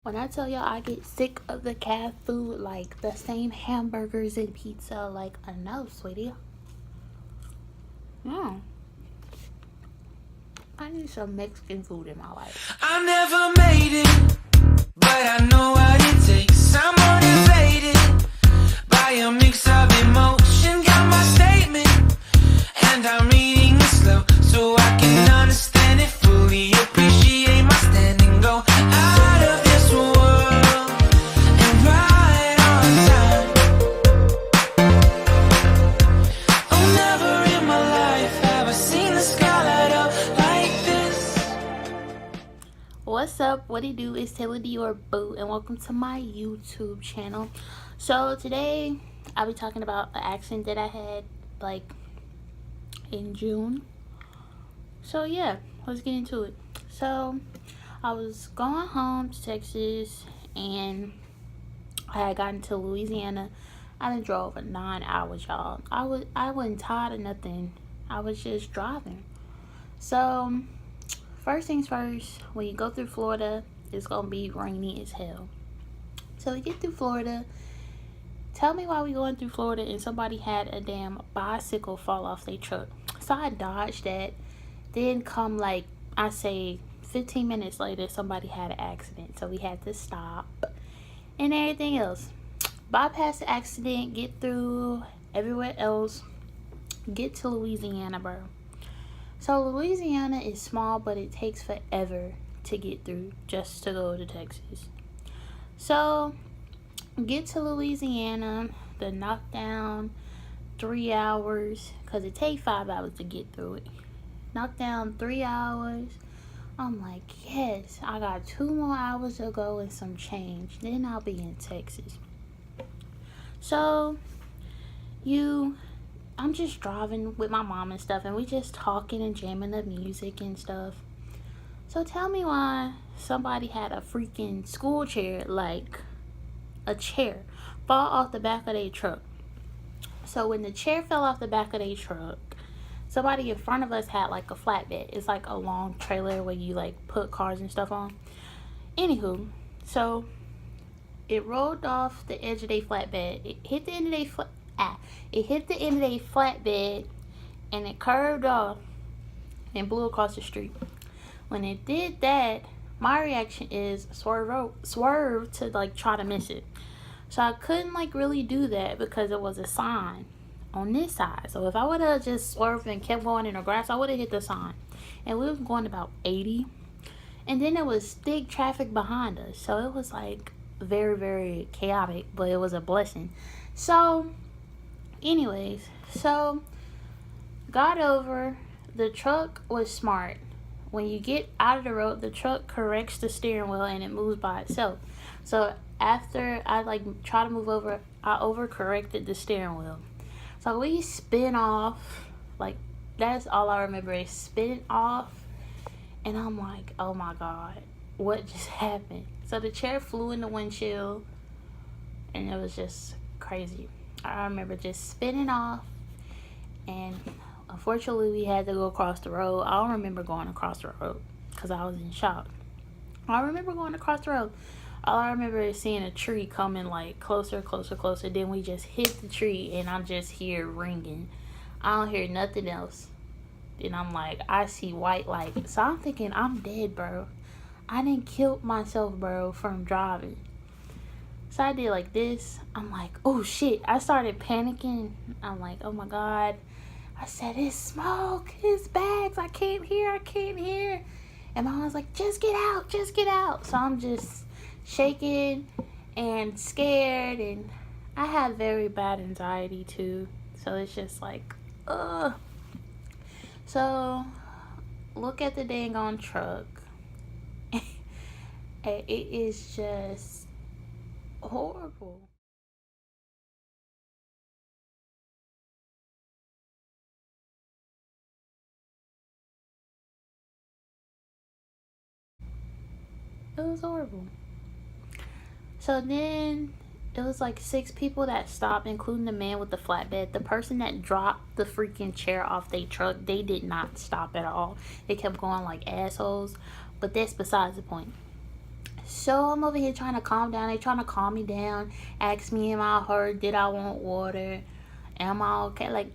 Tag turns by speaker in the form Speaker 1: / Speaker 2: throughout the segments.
Speaker 1: When I tell y'all I get sick of the cat food, like the same hamburgers and pizza, like enough, sweetie. No. I need some Mexican food in my life.
Speaker 2: I never made it, but I know what it takes. I'm motivated by a mix of emotion. Got my statement, and I'm reading it slow so I can understand it fully. Appreciate my standing, go out of this world and right on time. Oh, never in my life have I seen the sky light up like this.
Speaker 1: What's up? What it do? It's Taylor Dior Boo, and welcome to my YouTube channel. So today I'll be talking about an accident that I had like in June. So yeah, let's get into it. So I was going home to Texas and I had gotten to Louisiana. I done drove 9 hours, y'all. I wasn't tired of nothing. I was just driving. So first things first, when you go through Florida, it's gonna be rainy as hell. So we get through Florida. Tell me why we going through Florida and somebody had a damn bicycle fall off their truck. So I dodged that. Then come like, I say 15 minutes later, somebody had an accident. So we had to stop and everything else. Bypass the accident, get through everywhere else, get to Louisiana, bro. So Louisiana is small, but it takes forever to get through just to go to Texas. So get to Louisiana, the knockdown 3 hours, because it takes 5 hours to get through it. Knock down 3 hours. I'm like, yes, I got 2 more hours to go and some change. Then I'll be in Texas. So I'm just driving with my mom and stuff, and we just talking and jamming the music and stuff. So tell me why somebody had a freaking school chair, like a chair, fall off the back of their truck. So when the chair fell off the back of their truck, somebody in front of us had like a flatbed. It's like a long trailer where you like put cars and stuff on. Anywho, so it rolled off the edge of their flatbed. It hit the end of their flatbed, and it curved off and blew across the street. When it did that, my reaction is swerve to like try to miss it. So I couldn't like really do that because it was a sign on this side. So if I would have just swerved and kept going in the grass, I would have hit the sign. And we was going about 80. And then there was thick traffic behind us. So it was like very, very chaotic, but it was a blessing. So anyways, so got over. The truck was smart. When you get out of the road, the truck corrects the steering wheel and it moves by itself. So after I like try to move over, I overcorrected the steering wheel. So we spin off. Like, that's all I remember is spinning off. And I'm like, oh my God, what just happened? So the chair flew in the windshield and it was just crazy. I remember just spinning off, and unfortunately we had to go across the road. I don't remember going across the road because I was in shock. I remember going across the road. All I remember is seeing a tree coming like closer. Then we just hit the tree and I just hear ringing. I don't hear nothing else. Then I'm like, I see white light. So I'm thinking I'm dead, bro. I didn't kill myself, bro, from driving. So I did like this. I'm like, oh shit. I started panicking. I'm like, oh my God. I said, it's smoke, it's bags. I can't hear. And mom was like, just get out. So I'm just shaking and scared, and I have very bad anxiety too. So it's just like, ugh. So look at the dang on truck. It is just horrible. It was horrible. So then it was like 6 people that stopped, including the man with the flatbed. The person that dropped the freaking chair off their truck, they did not stop at all. They kept going like assholes. But that's besides the point. So I'm over here trying to calm down. They trying to calm me down. Ask me, am I hurt? Did I want water? Am I okay? Like,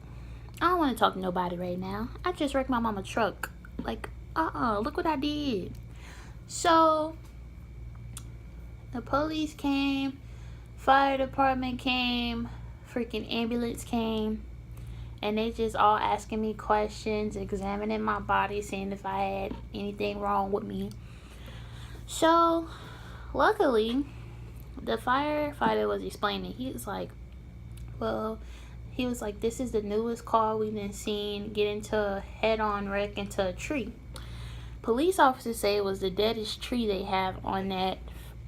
Speaker 1: I don't want to talk to nobody right now. I just wrecked my mama's truck. Like, look what I did. So the police came, fire department came, freaking ambulance came, and they just all asking me questions, examining my body, seeing if I had anything wrong with me. So luckily, the firefighter was explaining. He was like, this is the newest car we've been seeing get into a head-on wreck into a tree. Police officers say it was the deadest tree they have on that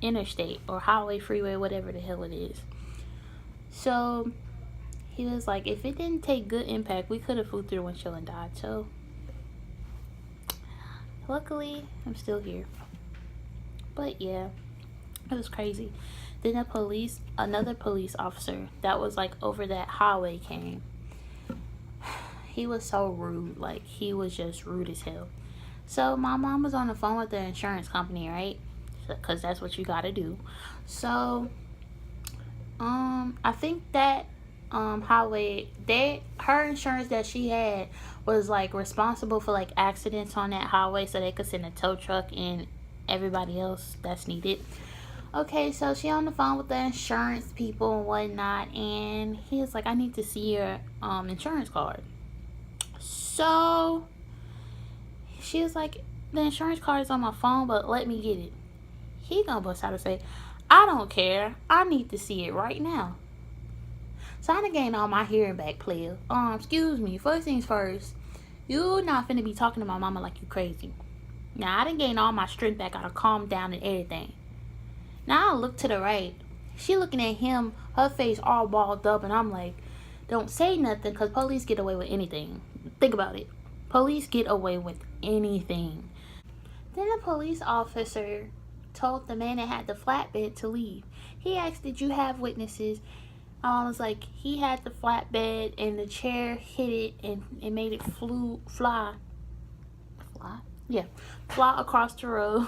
Speaker 1: interstate or highway, freeway, whatever the hell it is. So he was like, if it didn't take good impact, we could have flew through the windshield and died. So luckily, I'm still here. But yeah, it was crazy. Then another police officer that was like over that highway came. He was so rude. Like, he was just rude as hell. So my mom was on the phone with the insurance company, right? Because that's what you gotta do. So I think that highway, her insurance that she had was like responsible for like accidents on that highway, so they could send a tow truck and everybody else that's needed. Okay, so she on the phone with the insurance people and whatnot, and he was like, I need to see your insurance card. So she was like, the insurance card is on my phone, but let me get it. He gonna bust out and say, I don't care, I need to see it right now. So I done gained all my hearing back, player. Excuse me, first things first, you not finna be talking to my mama like you crazy. Now I done gained all my strength back, I done calmed down and everything. Now I look to the right. She looking at him, her face all balled up, and I'm like, don't say nothing, because police get away with anything. Think about it. Police get away with anything. Then the police officer told the man that had the flatbed to leave. He asked, did you have witnesses? I was like, he had the flatbed and the chair hit it and it made it fly across the road.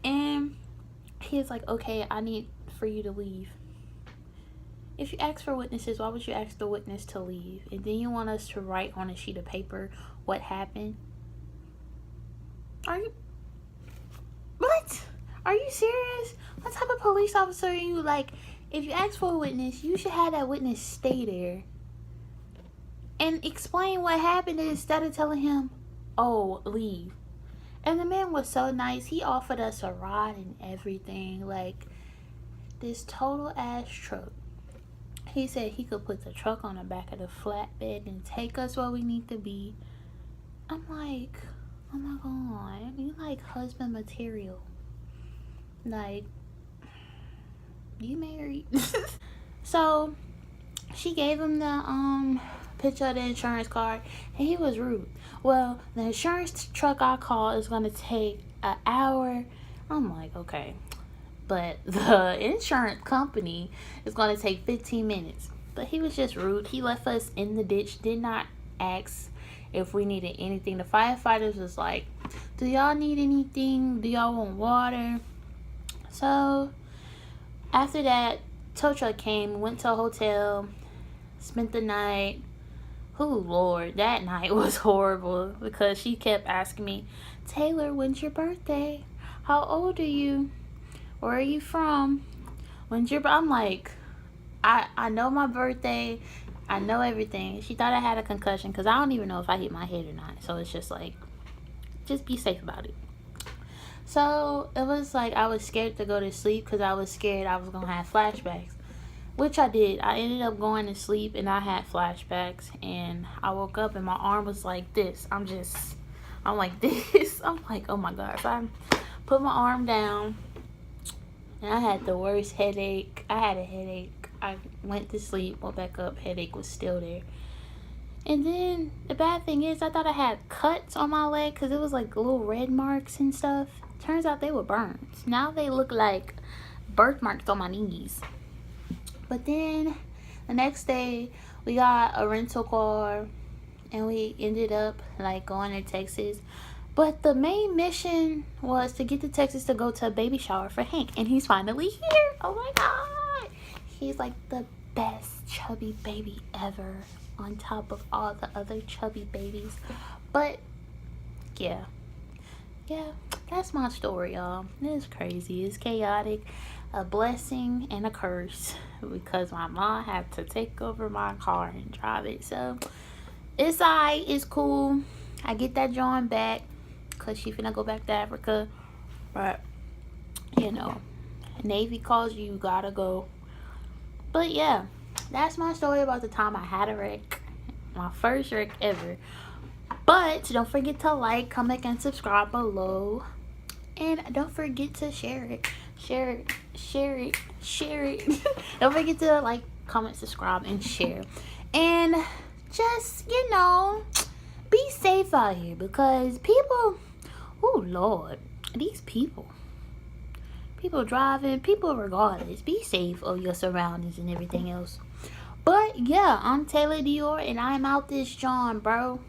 Speaker 1: And he was like, okay, I need for you to leave. If you ask for witnesses, why would you ask the witness to leave? And then you want us to write on a sheet of paper what happened? What? Are you serious? What type of police officer are you? Like, if you ask for a witness, you should have that witness stay there and explain what happened instead of telling him, oh, leave. And the man was so nice. He offered us a ride and everything. Like, this total ass truck. He said he could put the truck on the back of the flatbed and take us where we need to be. I'm like, oh my God, you like husband material. Like, you married? So she gave him the picture of the insurance card, and he was rude. Well, the insurance truck I called is gonna take an hour. I'm like, okay, but the insurance company is gonna take 15 minutes. But he was just rude. He left us in the ditch, did not ask if we needed anything. The firefighters was like, do y'all need anything? Do y'all want water? So after that, tow truck came, went to a hotel, spent the night. Oh Lord, that night was horrible because she kept asking me, Taylor, when's your birthday? How old are you? Where are you from? When's your I'm like, I know my birthday, I know everything. She thought I had a concussion because I don't even know if I hit my head or not. So it's just like, just be safe about it. So it was like I was scared to go to sleep because I was scared I was going to have flashbacks. Which I did. I ended up going to sleep and I had flashbacks. And I woke up and my arm was like this. I'm like this. I'm like, oh my God. So I put my arm down and I had the worst headache. I had a headache. I went to sleep, went back up. Headache was still there. And then the bad thing is I thought I had cuts on my leg because it was like little red marks and stuff. Turns out they were burns. Now they look like birthmarks on my knees. But then the next day we got a rental car and we ended up like going to Texas. But the main mission was to get to Texas to go to a baby shower for Hank. And he's finally here. Oh my God. He's like the best chubby baby ever. On top of all the other chubby babies. But, yeah. Yeah, that's my story, y'all. It's crazy. It's chaotic. A blessing and a curse. Because my mom had to take over my car and drive it. So, it's alright. It's cool. I get that John back. Because she finna go back to Africa. But, you know, Navy calls you, you gotta go. But yeah, that's my story about the time I had a wreck. My first wreck ever. But don't forget to like, comment, and subscribe below. And don't forget to share it. Share it. Share it. Share it. Don't forget to like, comment, subscribe, and share. And just, you know, be safe out here. Because people... Oh, Lord. These people. People driving. People regardless. Be safe of your surroundings and everything else. But, yeah. I'm Taylor Dior. And I'm out this John, bro.